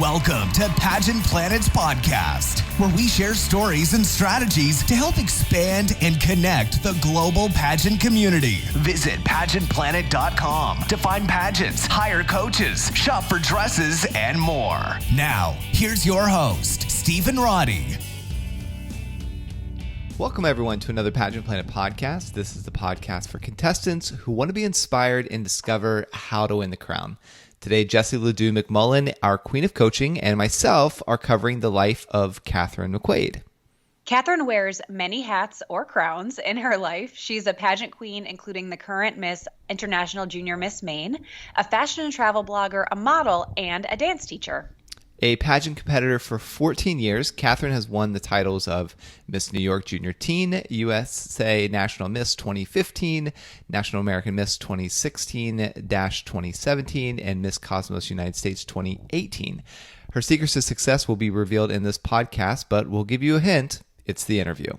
Welcome to Pageant Planet's podcast, where we share stories and strategies to help expand and connect the global pageant community. Visit pageantplanet.com to find pageants, hire coaches, shop for dresses, and more. Now, here's your host, Stephen Roddy. Welcome, everyone, to another Pageant Planet podcast. This is the podcast for contestants who want to be inspired and discover how to win the crown. Today, Jessie Ledoux McMullen, our Queen of Coaching, and myself are covering the life of Katherine McQuade. Katherine wears many hats or crowns in her life. She's a pageant queen, including the current Miss International Junior Miss Maine, a fashion and travel blogger, a model, and a dance teacher. A pageant competitor for 14 years, Katherine has won the titles of Miss New York Junior Teen, USA National Miss 2015, National American Miss 2016-2017, and Miss Cosmos United States 2018. Her secrets to success will be revealed in this podcast, but we'll give you a hint. It's the interview.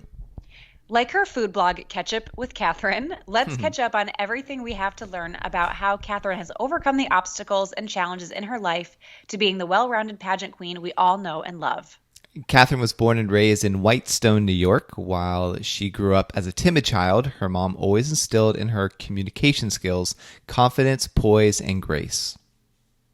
Like her food blog, Ketchup with Katherine, let's catch up on everything we have to learn about how Katherine has overcome the obstacles and challenges in her life to being the well-rounded pageant queen we all know and love. Katherine was born and raised in Whitestone, New York. While she grew up as a timid child, her mom always instilled in her communication skills, confidence, poise, and grace.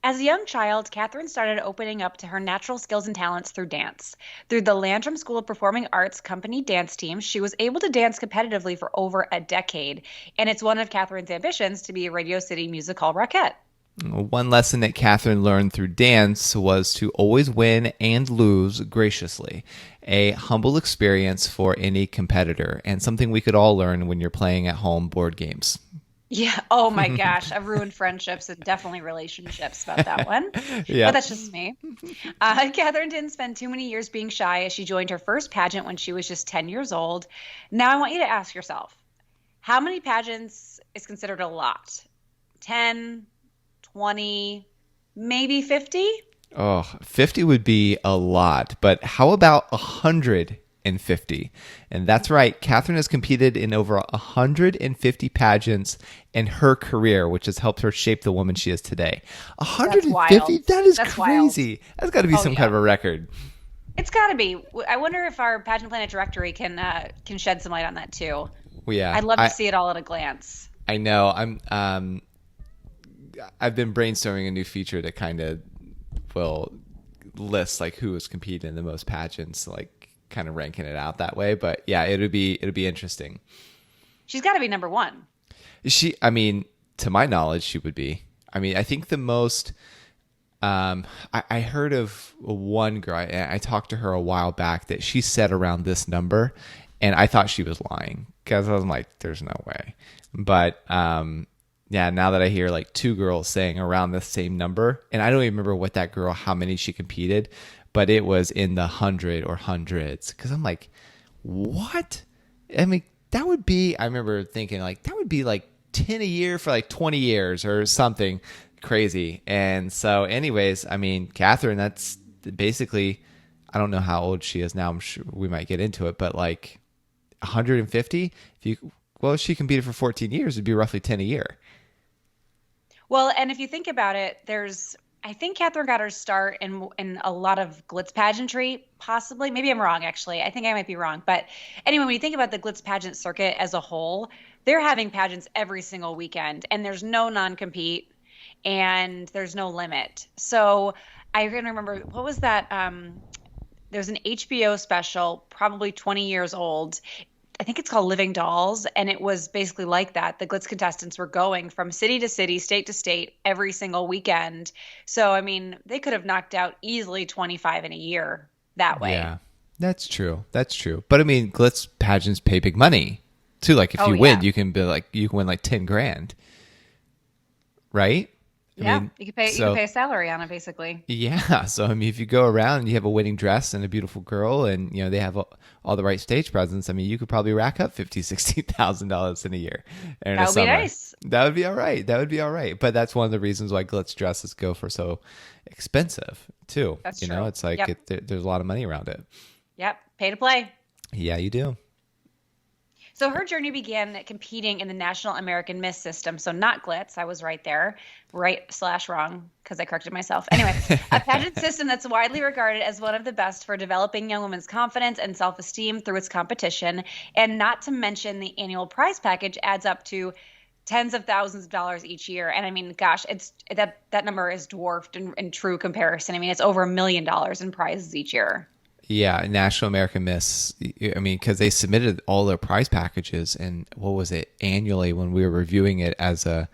As a young child, Katherine started opening up to her natural skills and talents through dance. Through the Landrum School of Performing Arts company dance team, she was able to dance competitively for over a decade, and it's one of Katherine's ambitions to be a Radio City Music Hall Rockette. One lesson that Katherine learned through dance was to always win and lose graciously, a humble experience for any competitor, and something we could all learn when you're playing at home board games. Yeah. Oh my gosh. I've ruined friendships and definitely relationships about that one. Yeah. But that's just me. Katherine didn't spend too many years being shy as she joined her first pageant when she was just 10 years old. Now I want you to ask yourself, how many pageants is considered a lot? 10, 20, maybe 50? Oh, 50 would be a lot, but how about 150? And that's right, Katherine has competed in over 150 pageants in her career, which has helped her shape the woman she is today. 150? That is crazy. Wild. That's got to be some kind of a record. It's got to be. I wonder if our Pageant Planet directory can shed some light on that too. Well, yeah, I'd love to see it all at a glance. I know. I've been brainstorming a new feature that kind of will list like who has competed in the most pageants, like kind of ranking it out that way. But yeah, it'll be interesting. She's got to be number one. To my knowledge, she would be. I think the most. I heard of one girl. I talked to her a while back that she said around this number, and I thought she was lying because I was like, "There's no way." But yeah, now that I hear like two girls saying around the same number, and I don't even remember what that girl, how many she competed, but it was in the 100 or hundreds. Because I'm like, what? That would be, I remember thinking like, that would be like 10 a year for like 20 years or something crazy. And so anyways, Katherine, that's basically, I don't know how old she is now. I'm sure we might get into it, but like 150, if she competed for 14 years, it'd be roughly 10 a year. Well, and if you think about it, I think Katherine got her start in a lot of glitz pageantry, possibly. Maybe I'm wrong, actually. I think I might be wrong. But anyway, when you think about the glitz pageant circuit as a whole, they're having pageants every single weekend, and there's no non-compete, and there's no limit. So I can remember, what was that? There's an HBO special, probably 20 years old. I think it's called Living Dolls, and it was basically like that. The glitz contestants were going from city to city, state to state, every single weekend. So, they could have knocked out easily 25 in a year that way. Yeah, that's true. That's true. But glitz pageants pay big money too. Like if you win, you can win like 10 grand, right? Yeah, you could pay a salary on it, basically. Yeah, so if you go around and you have a winning dress and a beautiful girl, and they have all the right stage presence, you could probably rack up $50,000-$60,000 in a year. That would be nice. That would be all right. But that's one of the reasons why glitz dresses go for so expensive too. That's true. It's like there's a lot of money around it. Yep, pay to play. Yeah, you do. So her journey began competing in the National American Miss system. So not glitz. I was right there, right/wrong, because I corrected myself. Anyway, a pageant system that's widely regarded as one of the best for developing young women's confidence and self-esteem through its competition. And not to mention the annual prize package adds up to tens of thousands of dollars each year. And I mean, gosh, it's that number is dwarfed in true comparison. I mean, it's over $1 million in prizes each year. Yeah, National American Miss. I mean, because they submitted all their prize packages, and what was it annually when we were reviewing it as a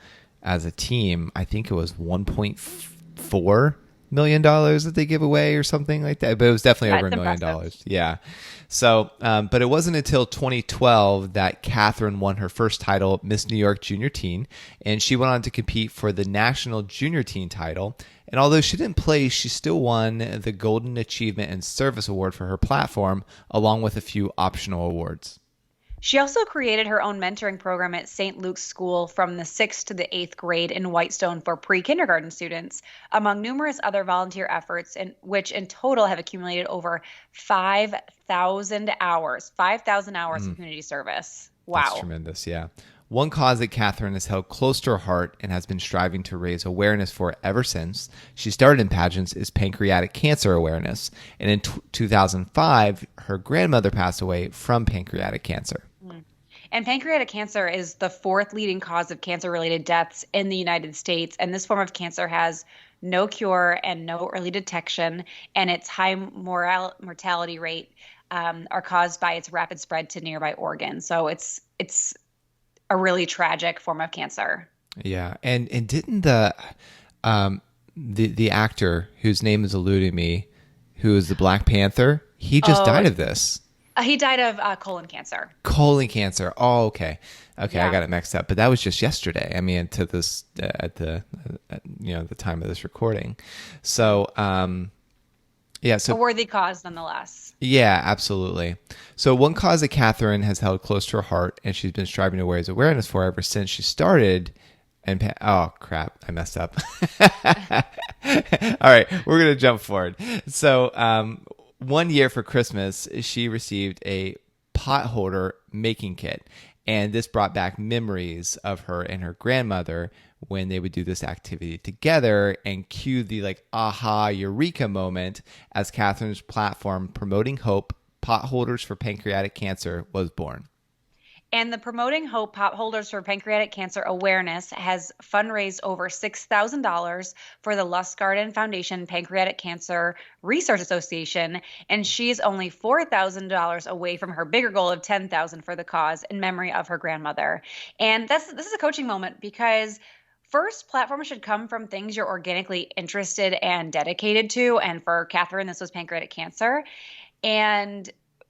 team? I think it was $1.4 million that they give away or something like that. But it was definitely over $1 million. Yeah. So, but it wasn't until 2012 that Katherine won her first title, Miss New York Junior Teen, and she went on to compete for the National Junior Teen title. And although she didn't place, she still won the Golden Achievement and Service Award for her platform, along with a few optional awards. She also created her own mentoring program at St. Luke's School from the 6th to the 8th grade in Whitestone for pre-kindergarten students, among numerous other volunteer efforts, which in total have accumulated over 5,000 hours of community service. Wow. That's tremendous, yeah. One cause that Katherine has held close to her heart and has been striving to raise awareness for ever since she started in pageants is pancreatic cancer awareness. And in 2005, her grandmother passed away from pancreatic cancer. And pancreatic cancer is the 4th leading cause of cancer-related deaths in the United States. And this form of cancer has no cure and no early detection. And its high mortality rate are caused by its rapid spread to nearby organs. So it's a really tragic form of cancer. Yeah, and didn't the actor whose name is eluding me, who is the Black Panther, he just died of this. He died of colon cancer. Colon cancer. Oh, okay. Yeah. I got it mixed up. But that was just yesterday. I mean, to this at the time of this recording. So, yeah. So a worthy cause, nonetheless. Yeah, absolutely. So one cause that Katherine has held close to her heart, and she's been striving to raise awareness for ever since she started. And oh crap, I messed up. All right, we're gonna jump forward. So, one year for Christmas, she received a pot holder making kit. And this brought back memories of her and her grandmother when they would do this activity together, and cue the aha eureka moment as Katherine's platform promoting hope, pot holders for pancreatic cancer, was born. And the Promoting Hope Pot Holders for Pancreatic Cancer Awareness has fundraised over $6,000 for the Lustgarten Foundation Pancreatic Cancer Research Association, and she's only $4,000 away from her bigger goal of $10,000 for the cause in memory of her grandmother. And this is a coaching moment, because first, platforms should come from things you're organically interested and dedicated to. And for Katherine, this was pancreatic cancer.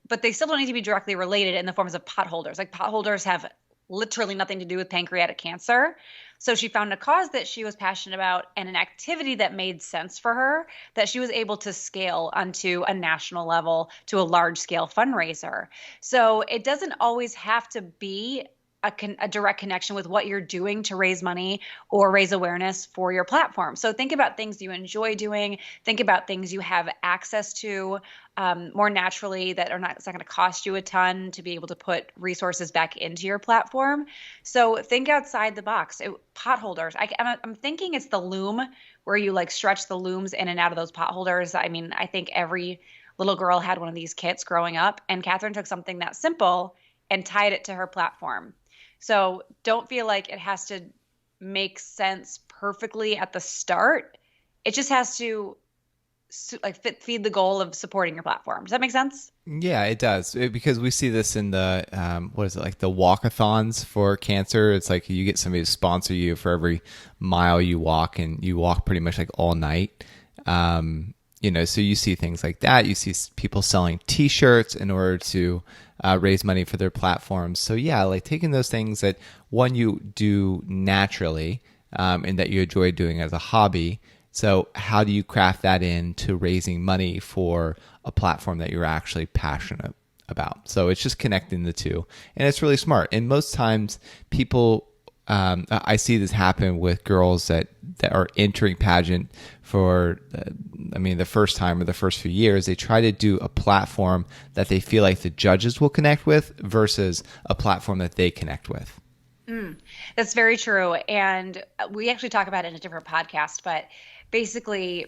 But they still don't need to be directly related in the forms of pot holders. Like, pot holders have literally nothing to do with pancreatic cancer. So she found a cause that she was passionate about and an activity that made sense for her, that she was able to scale onto a national level to a large scale fundraiser. So it doesn't always have to be a direct connection with what you're doing to raise money or raise awareness for your platform. So think about things you enjoy doing. Think about things you have access to more naturally it's not going to cost you a ton to be able to put resources back into your platform. So think outside the box. Pot holders. I'm thinking it's the loom, where you stretch the looms in and out of those pot holders. I mean, I think every little girl had one of these kits growing up, and Katherine took something that simple and tied it to her platform. So don't feel like it has to make sense perfectly at the start. It just has to feed the goal of supporting your platform. Does that make sense? Yeah, it does. Because we see this in the, the walkathons for cancer. It's like you get somebody to sponsor you for every mile you walk, and you walk pretty much all night. So you see things like that. You see people selling T-shirts in order to raise money for their platforms. So yeah, taking those things that one you do naturally and that you enjoy doing as a hobby. So how do you craft that into raising money for a platform that you're actually passionate about? So it's just connecting the two, and it's really smart. And most times people I see this happen with girls that are entering pageant for, the first time or the first few years. They try to do a platform that they feel like the judges will connect with versus a platform that they connect with. That's very true. And we actually talk about it in a different podcast, but basically,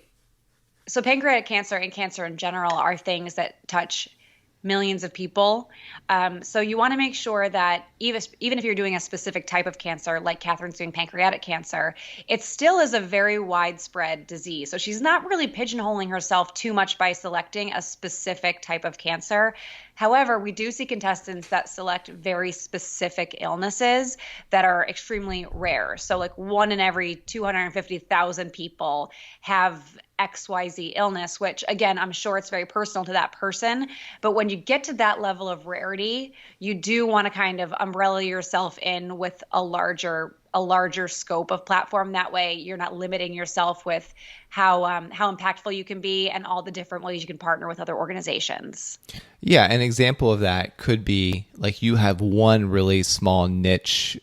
so pancreatic cancer and cancer in general are things that touch millions of people. So you want to make sure that even if you're doing a specific type of cancer, like Katherine's doing pancreatic cancer, it still is a very widespread disease. So she's not really pigeonholing herself too much by selecting a specific type of cancer. However, we do see contestants that select very specific illnesses that are extremely rare. So like 1 in every 250,000 people have XYZ illness, which again, I'm sure it's very personal to that person. But when you get to that level of rarity, you do want to kind of umbrella yourself in with a larger scope of platform. That way you're not limiting yourself with how impactful you can be and all the different ways you can partner with other organizations. Yeah, an example of that could be like you have one really small niche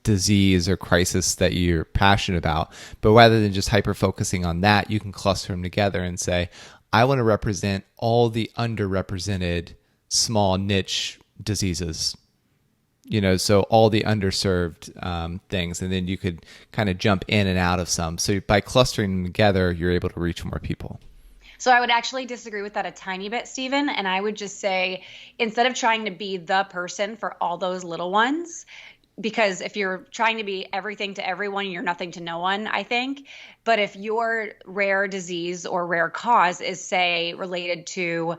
disease or crisis that you're passionate about, but rather than just hyper focusing on that, you can cluster them together and say, I want to represent all the underrepresented small niche diseases, so all the underserved things, and then you could kind of jump in and out of some. So by clustering them together, you're able to reach more people. So I would actually disagree with that a tiny bit, Stephen. And I would just say, instead of trying to be the person for all those little ones, because if you're trying to be everything to everyone, you're nothing to no one, I think. But if your rare disease or rare cause is, say, related to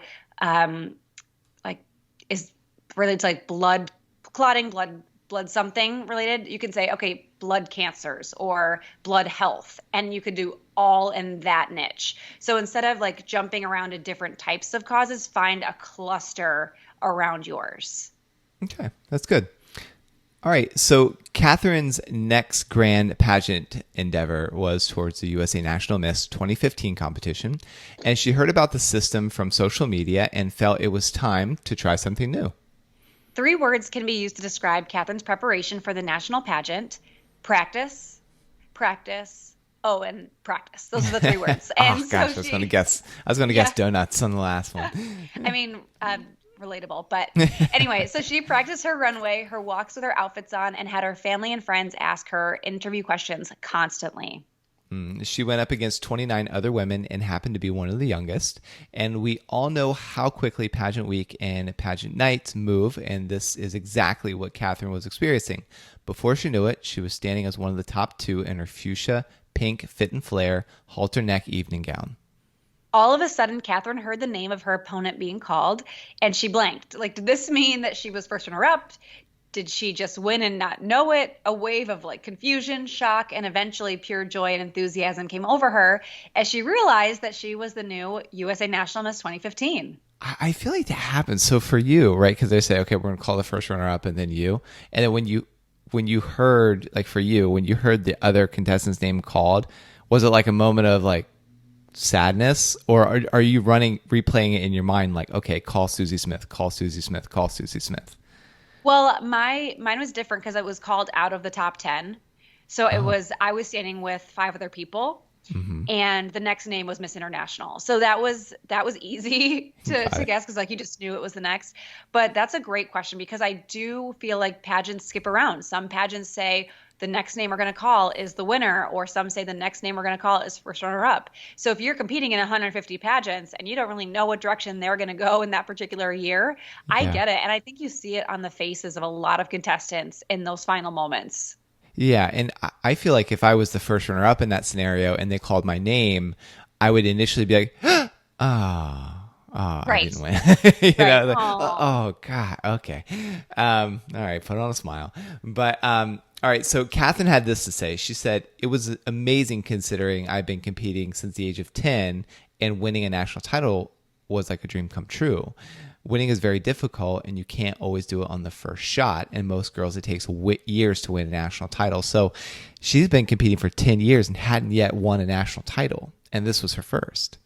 blood clotting, blood something related, you can say, okay, blood cancers or blood health, and you could do all in that niche. So instead of like jumping around to different types of causes, find a cluster around yours. Okay, that's good. All right, so Katherine's next grand pageant endeavor was towards the USA National Miss 2015 competition, and she heard about the system from social media and felt it was time to try something new. 3 words can be used to describe Katherine's preparation for the national pageant: practice, practice, and practice. Those are the 3 words. And I was going to guess donuts on the last one. I mean, relatable. But anyway, so she practiced her runway, her walks with her outfits on, and had her family and friends ask her interview questions constantly. She went up against 29 other women and happened to be one of the youngest. And we all know how quickly pageant week and pageant nights move, and this is exactly what Katherine was experiencing. Before she knew it, she was standing as one of the top 2 in her fuchsia, pink, fit and flare, halter neck evening gown. All of a sudden, Katherine heard the name of her opponent being called, and she blanked. Like, did this mean that she was first runner-up? Did she just win and not know it? A wave of confusion, shock, and eventually pure joy and enthusiasm came over her as she realized that she was the new USA National Miss 2015. I feel like that happens. So for you, right? Because they say, okay, we're going to call the first runner-up and then you. And then when you heard, for you, when you heard the other contestant's name called, was it like a moment of sadness, or are you replaying it in your mind okay, call Susie Smith, call Susie Smith, call Susie Smith? Well, mine was different because it was called out of the top 10. So I was standing with 5 other people, and the next name was Miss International. So that was easy to guess because you just knew it was the next. But that's a great question because I do feel like pageants skip around. Some pageants say the next name we're going to call is the winner, or some say the next name we're going to call is first runner-up. So if you're competing in 150 pageants and you don't really know what direction they're going to go in that particular year, I get it. And I think you see it on the faces of a lot of contestants in those final moments. Yeah, and I feel like if I was the first runner-up in that scenario and they called my name, I would initially be like, right. I didn't win. Oh, God, okay. All right, put on a smile. But all right, so Katherine had this to say. She said, it was amazing considering I've been competing since the age of 10, and winning a national title was like a dream come true. Winning is very difficult, and you can't always do it on the first shot. And most girls, it takes years to win a national title. So she's been competing for 10 years and hadn't yet won a national title. And this was her first.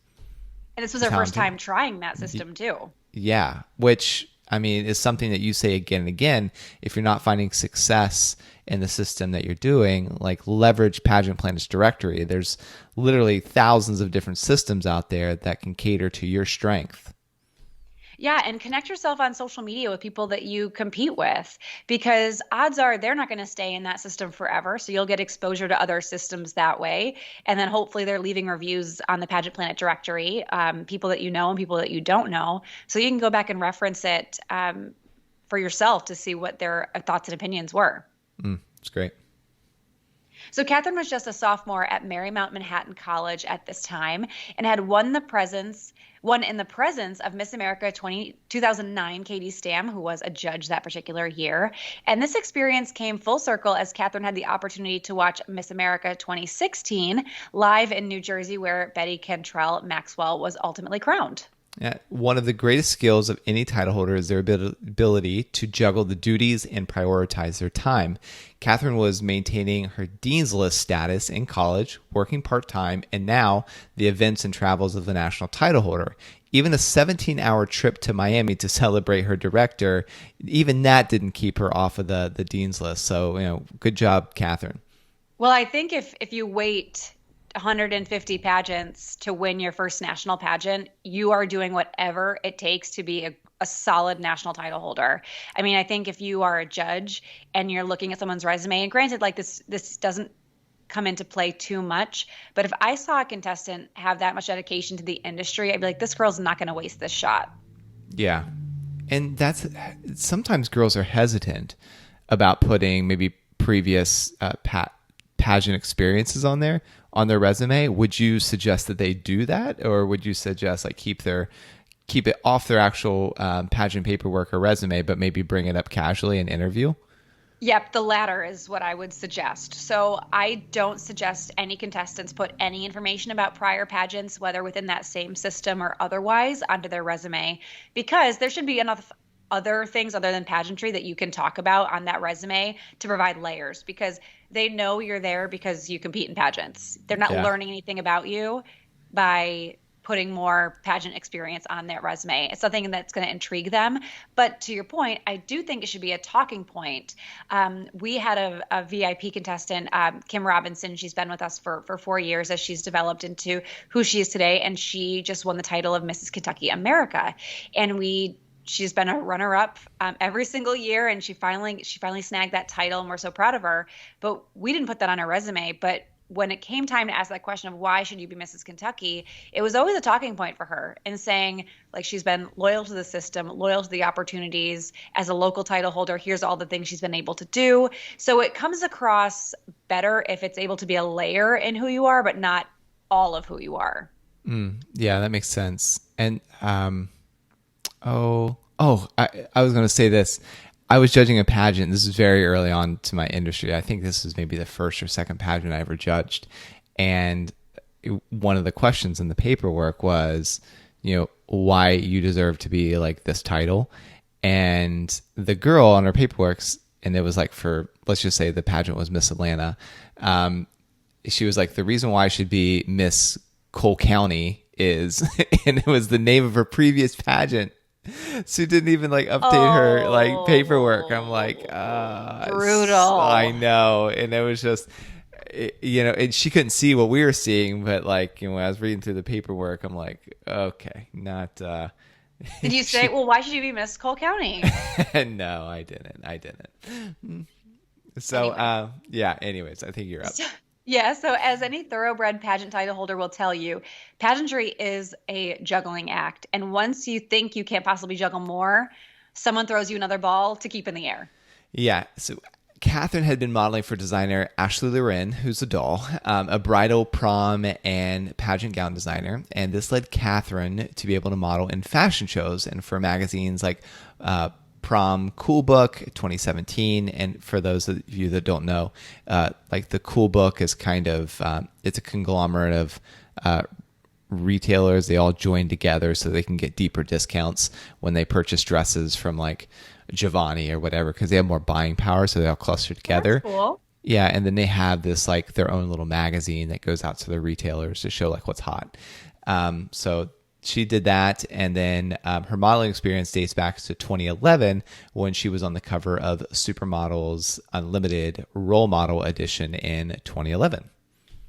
And this was her first time trying that system, too. Yeah, which I mean, is something that you say again and again. If you're not finding success in the system that you're doing, like leverage Pageant Planet's directory. There's literally thousands of different systems out there that can cater to your strength. Yeah, and connect yourself on social media with people that you compete with, because odds are they're not going to stay in that system forever. So you'll get exposure to other systems that way. And then hopefully they're leaving reviews on the Pageant Planet directory, people that you know and people that you don't know. So you can go back and reference it for yourself to see what their thoughts and opinions were. It's great. So Katherine was just a sophomore at Marymount Manhattan College at this time and had won in the presence of Miss America 2009, Katie Stam, who was a judge that particular year. And this experience came full circle as Katherine had the opportunity to watch Miss America 2016 live in New Jersey, where Betty Cantrell Maxwell was ultimately crowned. Yeah, one of the greatest skills of any title holder is their ability to juggle the duties and prioritize their time. Katherine was maintaining her Dean's List status in college, working part-time, and now the events and travels of the national title holder. Even a 17-hour trip to Miami to celebrate her director, even that didn't keep her off of the Dean's List. So, good job, Katherine. Well, I think if you wait 150 pageants to win your first national pageant, you are doing whatever it takes to be a solid national title holder. I mean, I think if you are a judge and you're looking at someone's resume, and granted, like this doesn't come into play too much, but if I saw a contestant have that much dedication to the industry, I'd be like, this girl's not going to waste this shot. Yeah. And sometimes girls are hesitant about putting maybe previous pageant experiences on their resume. Would you suggest that they do that, or would you suggest like keep it off their actual pageant paperwork or resume, but maybe bring it up casually in interview? Yep, the latter is what I would suggest. So I don't suggest any contestants put any information about prior pageants, whether within that same system or otherwise, onto their resume, because there should be enough other things other than pageantry that you can talk about on that resume to provide layers, because they know you're there because you compete in pageants. They're not learning anything about you by putting more pageant experience on that resume. It's something that's going to intrigue them. But to your point, I do think it should be a talking point. We had a VIP contestant, Kim Robinson. She's been with us for 4 years as she's developed into who she is today. And she just won the title of Mrs. Kentucky America. And she's been a runner-up every single year, and she finally snagged that title, and we're so proud of her. But we didn't put that on her resume. But when it came time to ask that question of why should you be Mrs. Kentucky, it was always a talking point for her, and saying like she's been loyal to the system, loyal to the opportunities as a local title holder. Here's all the things she's been able to do. So it comes across better if it's able to be a layer in who you are, but not all of who you are. Yeah, that makes sense. And I was going to say this. I was judging a pageant. This is very early on to my industry. I think this was maybe the first or second pageant I ever judged. And one of the questions in the paperwork was, why you deserve to be like this title. And the girl on her paperwork, and it was like let's just say the pageant was Miss Atlanta. She was like, the reason why I should be Miss Cole County is, and it was the name of her previous pageant. She didn't even like update her like paperwork. I'm like, brutal. I know. And it was just, and she couldn't see what we were seeing, but like, when I was reading through the paperwork, I'm like, okay, not. Did you say, well, why should you be Miss Cole County? No, I didn't. So, anyway. Anyways, I think you're up. Yeah, so as any thoroughbred pageant title holder will tell you, pageantry is a juggling act. And once you think you can't possibly juggle more, someone throws you another ball to keep in the air. Yeah, so Katherine had been modeling for designer Ashley Loren, who's a doll, a bridal, prom, and pageant gown designer. And this led Katherine to be able to model in fashion shows and for magazines like Prom Cool Book 2017. And for those of you that don't know, like the Cool Book is kind of, it's a conglomerate of retailers. They all join together so they can get deeper discounts when they purchase dresses from like Giovanni or whatever, because they have more buying power. So they all cluster together. That's cool. Yeah. And then they have this like their own little magazine that goes out to the retailers to show like what's hot. So she did that, and then her modeling experience dates back to 2011 when she was on the cover of Supermodels Unlimited Role Model Edition in 2011.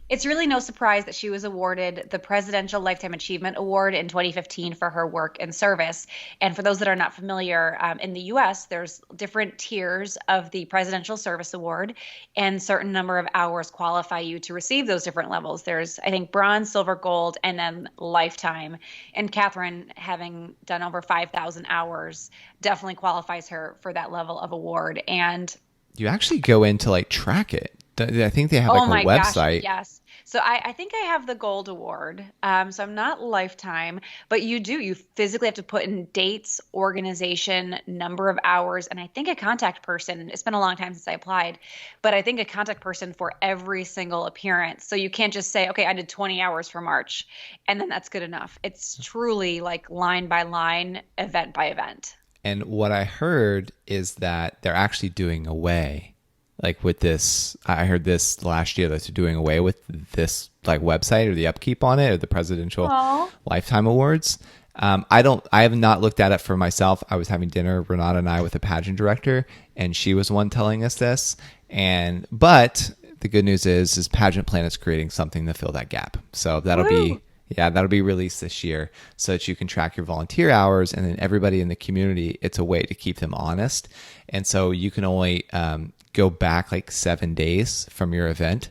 It's really no surprise that she was awarded the Presidential Lifetime Achievement Award in 2015 for her work and service. And for those that are not familiar, in the U.S., there's different tiers of the Presidential Service Award, and certain number of hours qualify you to receive those different levels. There's, I think, bronze, silver, gold, and then lifetime. And Katherine, having done over 5,000 hours, definitely qualifies her for that level of award. And you actually go in to like track it. I think they have like a website. Gosh, yes. So I think I have the gold award. So I'm not lifetime, but you physically have to put in dates, organization, number of hours, and I think a contact person. It's been a long time since I applied, but I think a contact person for every single appearance. So you can't just say, okay, I did 20 hours for March, and then that's good enough. It's truly like line by line, event by event. And what I heard is that they're actually doing away. Like with this, I heard this last year that they're doing away with this like website or the upkeep on it or the Presidential Lifetime Awards. I have not looked at it for myself. I was having dinner, Renata and I, with a pageant director, and she was one telling us this. But the good news is Pageant Planet's creating something to fill that gap. So that'll be released this year so that you can track your volunteer hours, and then everybody in the community, it's a way to keep them honest. And so you can only go back like 7 days from your event.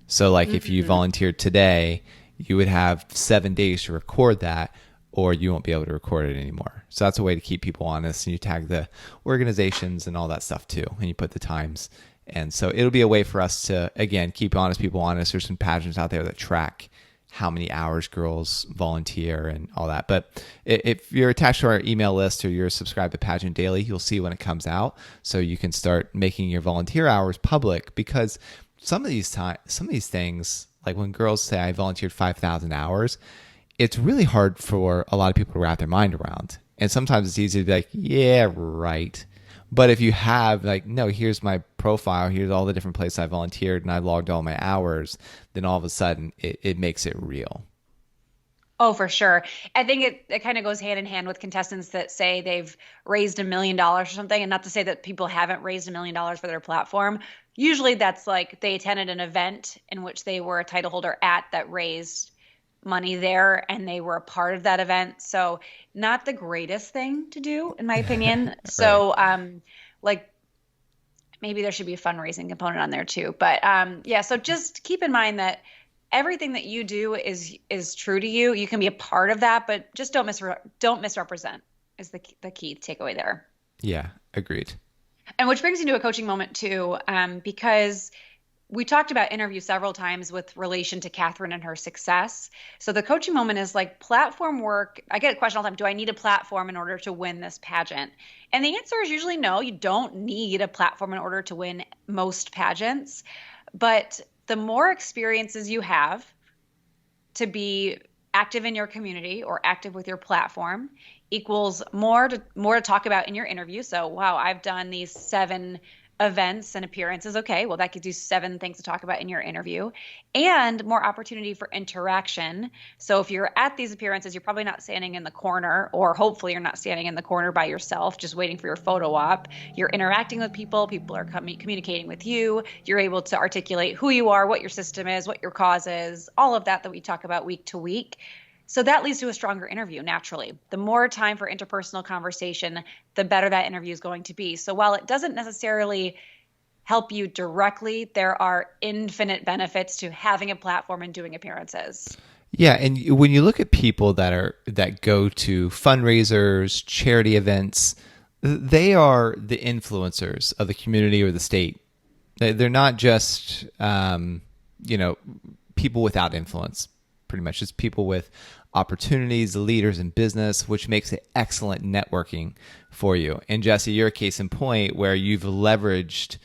So like if you volunteered today, you would have 7 days to record that, or you won't be able to record it anymore. So that's a way to keep people honest, and you tag the organizations and all that stuff too, and you put the times. And so it'll be a way for us to, again, keep people honest. There's some pageants out there that track how many hours girls volunteer and all that. But if you're attached to our email list or you're subscribed to Pageant Daily, you'll see when it comes out. So you can start making your volunteer hours public, because some of these things, like when girls say I volunteered 5,000 hours, it's really hard for a lot of people to wrap their mind around. And sometimes it's easy to be like, yeah, right. But if you have like, no, here's my profile, here's all the different places I volunteered and I logged all my hours, then all of a sudden it makes it real. Oh, for sure. I think it kind of goes hand in hand with contestants that say they've raised $1 million or something. And not to say that people haven't raised $1 million for their platform. Usually that's like they attended an event in which they were a title holder at that raised money there, and they were a part of that event. So not the greatest thing to do, in my opinion. Right. So like maybe there should be a fundraising component on there too. But so just keep in mind that everything that you do is true to you. You can be a part of that, but just don't misrepresent is the key takeaway there. Yeah, agreed. And which brings me to a coaching moment too, because we talked about interview several times with relation to Katherine and her success. So the coaching moment is like platform work. I get a question all the time, do I need a platform in order to win this pageant? And the answer is usually no, you don't need a platform in order to win most pageants. But the more experiences you have to be active in your community or active with your platform equals more to talk about in your interview. So, wow, I've done these 7 events and appearances. Okay, well, that gives you 7 things to talk about in your interview, and more opportunity for interaction. So if you're at these appearances, you're probably not standing in the corner, or hopefully you're not standing in the corner by yourself, just waiting for your photo op. You're interacting with people. People are communicating with you. You're able to articulate who you are, what your system is, what your cause is, all of that we talk about week to week. So that leads to a stronger interview naturally. The more time for interpersonal conversation, the better that interview is going to be. So while it doesn't necessarily help you directly, there are infinite benefits to having a platform and doing appearances. Yeah, and when you look at people that go to fundraisers, charity events, they are the influencers of the community or the state. They're not just people without influence. Pretty much it's people with opportunities, leaders in business, which makes it excellent networking for you. And Jesse, you're a case in point where you've leveraged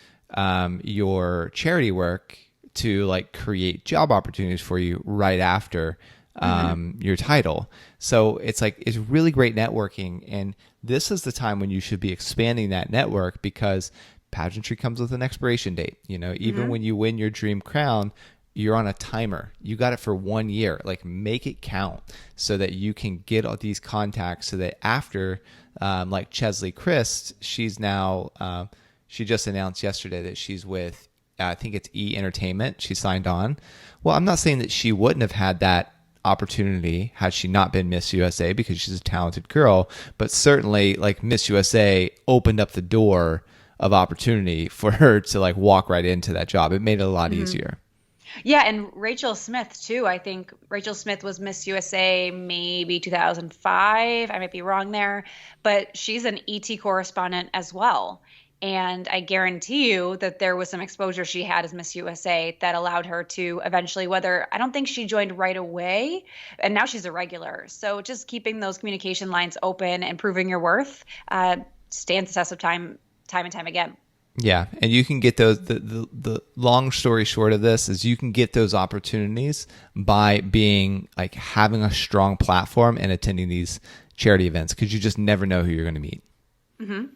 your charity work to like create job opportunities for you right after your title. So it's really great networking. And this is the time when you should be expanding that network, because pageantry comes with an expiration date. Even when you win your dream crown, you're on a timer. You got it for 1 year. Like, make it count so that you can get all these contacts so that after, like Chesley Christ, she's now, she just announced yesterday that she's with, I think it's E Entertainment. She signed on. Well, I'm not saying that she wouldn't have had that opportunity had she not been Miss USA, because she's a talented girl, but certainly like Miss USA opened up the door of opportunity for her to like walk right into that job. It made it a lot easier. Yeah, and Rachel Smith too. I think Rachel Smith was Miss USA maybe 2005. I might be wrong there, but she's an ET correspondent as well. And I guarantee you that there was some exposure she had as Miss USA that allowed her to eventually, I don't think she joined right away, and now she's a regular. So just keeping those communication lines open and proving your worth stands the test of time and time again. Yeah, and you can get those. The long story short of this is you can get those opportunities by being like having a strong platform and attending these charity events, because you just never know who you're going to meet. Mm-hmm.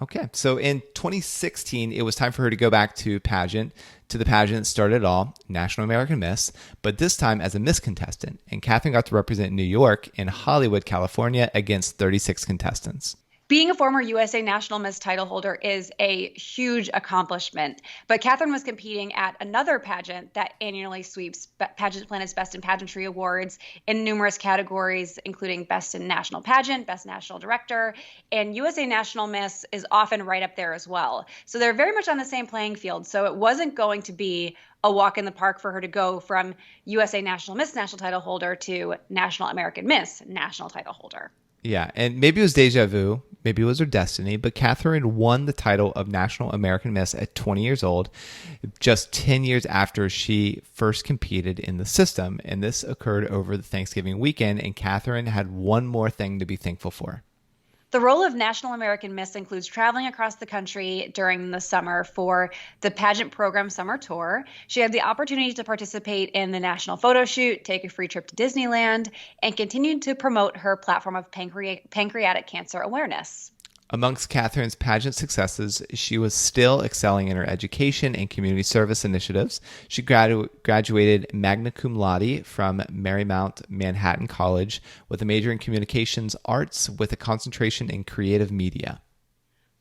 Okay, so in 2016, it was time for her to go back to the pageant that started it all, National American Miss, but this time as a Miss contestant. And Katherine got to represent New York and Hollywood, California against 36 contestants. Being a former USA National Miss title holder is a huge accomplishment, but Katherine was competing at another pageant that annually sweeps Pageant Planet's Best in Pageantry Awards in numerous categories, including Best in National Pageant, Best National Director, and USA National Miss is often right up there as well. So they're very much on the same playing field. So it wasn't going to be a walk in the park for her to go from USA National Miss national title holder to National American Miss national title holder. Yeah, and maybe it was deja vu, maybe it was her destiny, but Katherine won the title of National American Miss at 20 years old, just 10 years after she first competed in the system, and this occurred over the Thanksgiving weekend, and Katherine had one more thing to be thankful for. The role of National American Miss includes traveling across the country during the summer for the pageant program summer tour. She had the opportunity to participate in the national photo shoot, take a free trip to Disneyland, and continued to promote her platform of pancreatic cancer awareness. Amongst Katherine's pageant successes, she was still excelling in her education and community service initiatives. She graduated magna cum laude from Marymount Manhattan College with a major in communications arts with a concentration in creative media.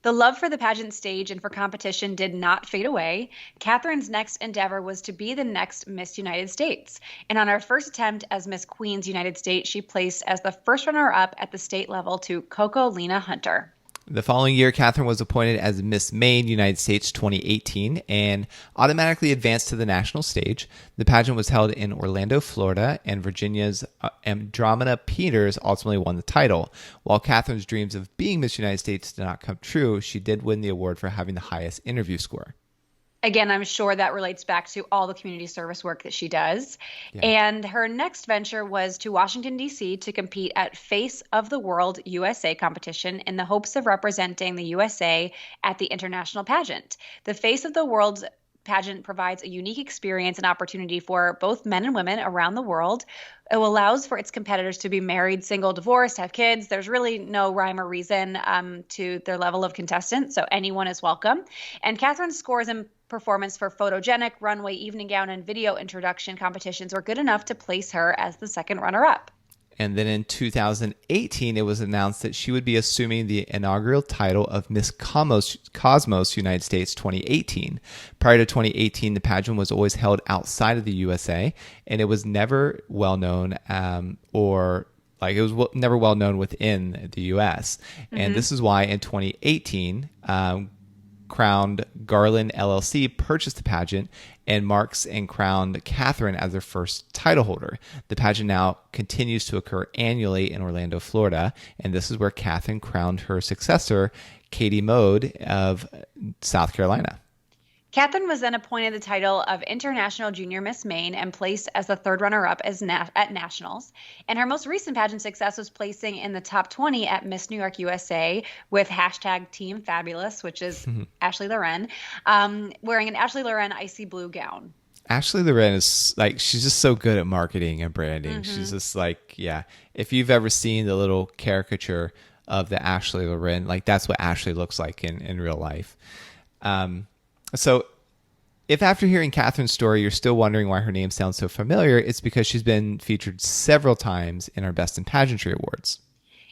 The love for the pageant stage and for competition did not fade away. Katherine's next endeavor was to be the next Miss United States. And on her first attempt as Miss Queens United States, she placed as the first runner-up at the state level to Coco Lena Hunter. The following year, Katherine was appointed as Miss Maine United States 2018 and automatically advanced to the national stage. The pageant was held in Orlando, Florida, and Virginia's Andromeda Peters ultimately won the title. While Katherine's dreams of being Miss United States did not come true, she did win the award for having the highest interview score. Again, I'm sure that relates back to all the community service work that she does. Yeah. And her next venture was to Washington, D.C. to compete at Face of the World USA competition in the hopes of representing the USA at the international pageant. The Face of the World pageant provides a unique experience and opportunity for both men and women around the world. It allows for its competitors to be married, single, divorced, have kids. There's really no rhyme or reason to their level of contestant, so anyone is welcome. And Katherine's scores and performance for photogenic, runway, evening gown, and video introduction competitions were good enough to place her as the second runner-up. And then in 2018, it was announced that she would be assuming the inaugural title of Miss Cosmos United States 2018. Prior to 2018, the pageant was always held outside of the USA, and it was never well known never well known within the US. Mm-hmm. And this is why in 2018, Crowned Garland LLC purchased the pageant, and Marks and crowned Katherine as their first title holder. The pageant now continues to occur annually in Orlando, Florida, and this is where Katherine crowned her successor, Katie Mode of South Carolina. Katherine was then appointed the title of International Junior Miss Maine and placed as the third runner-up at Nationals. And her most recent pageant success was placing in the top 20 at Miss New York USA with hashtag Team Fabulous, which is Ashley Loren, wearing an Ashley Loren icy blue gown. Ashley Loren is she's just so good at marketing and branding. Mm-hmm. She's just if you've ever seen the little caricature of the Ashley Loren, that's what Ashley looks like in real life. So If after hearing Katherine's story, you're still wondering why her name sounds so familiar, it's because she's been featured several times in our Best in Pageantry Awards.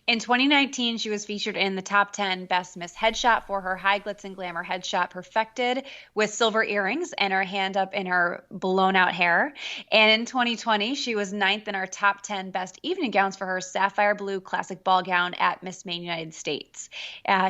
In 2019, she was featured in the top 10 Best Miss Headshot for her high glitz and glamour headshot perfected with silver earrings and her hand up in her blown out hair. And in 2020, she was 9th in our top 10 Best Evening Gowns for her sapphire blue classic ball gown at Miss Maine United States.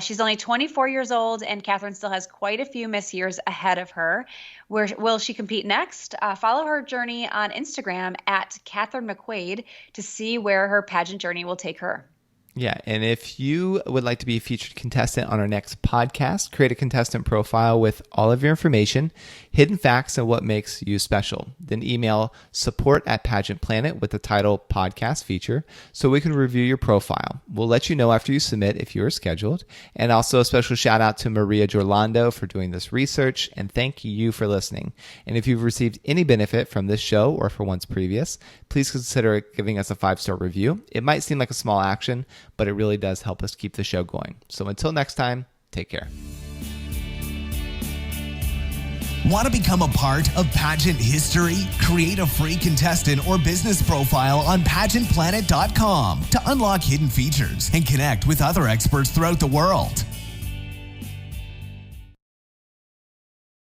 She's only 24 years old, and Katherine still has quite a few Miss years ahead of her. Where will she compete next? Follow her journey on Instagram at Katherine McQuade to see where her pageant journey will take her. Yeah, and if you would like to be a featured contestant on our next podcast, create a contestant profile with all of your information, hidden facts, and what makes you special. Then email support@Pageant Planet with the title podcast feature so we can review your profile. We'll let you know after you submit if you are scheduled. And also a special shout out to Maria Giorlando for doing this research, and thank you for listening. And if you've received any benefit from this show or for ones previous, please consider giving us a 5-star review. It might seem like a small action, but it really does help us keep the show going. So until next time, take care. Want to become a part of pageant history? Create a free contestant or business profile on pageantplanet.com to unlock hidden features and connect with other experts throughout the world.